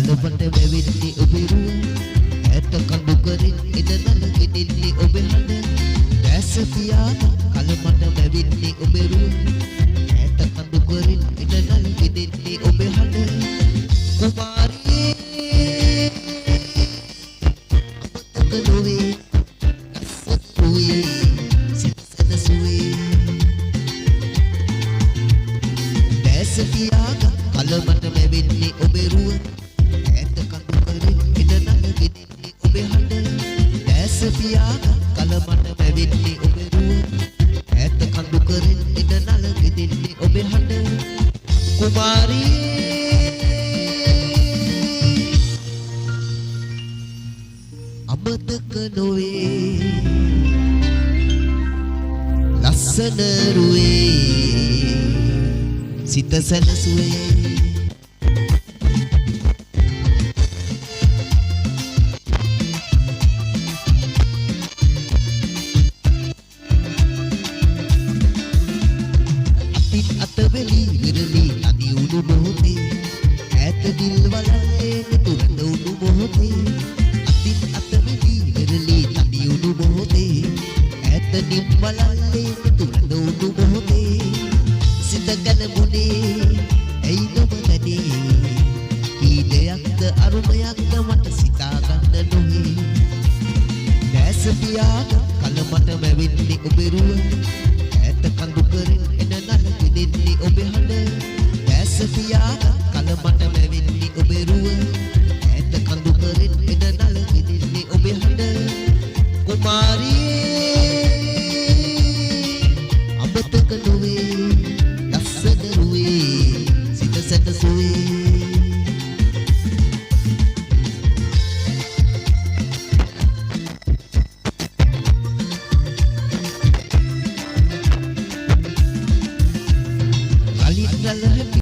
කලබට වැවෙන්නේ ඔබේ රුව ඇත කඳු කරින් එන නලගෙන්නේ ඔබේ හඬ දැස පියාගත් කලබට වැවෙන්නේ ඔබේ රුව ඇත කඳු කරින් එන නලගෙන්නේ ඔබේ හඬ කුමාරියේ අමතක නොවේ අසතුවේ සිතසනසුවේ දැස පියාගත් කලබට වැවෙන්නේ ඔබේ රුව ඇත කඳු කරින් එන නලගෙන්නේ ඔබේ හඬ දැස පියාගත් කලබට වැවෙන්නේ ඔබේ රුව ඇත කඳු කරින් එන නලගෙන්නේ ඔබේ හඬ කුමාරියේ අමතක නොවේ ලස්සන රුවේ සිත සැනසුවේ අතවැලි විරලි නදි උණු මොහොතේ ඈත දිල් වලල්ලේ තුරඳ උණු මොහොතේ අතින් අතවැලි විරලි නදි උණු මොහොතේ ඈත දිල් වලල්ලේ තුරඳ උණු මොහොතේ සිත ගලමුනේ ඇයි නොමගනේ කීලයක්ද අරුමයක්ද මට සිතා ගන්න නොහේ දැස පියාගත් කලමට වැවෙන්නේ ඔබේ රුව ඈත කඳු කරින් එන නලගෙන්නේ ඔබේ හඬ දැස පියාගත් කලමට වැවෙන්නේ ඔබේ රුව ඈත කඳු කරින් එන නලගෙන්නේ ඔබේ හඬ කුමාරියේ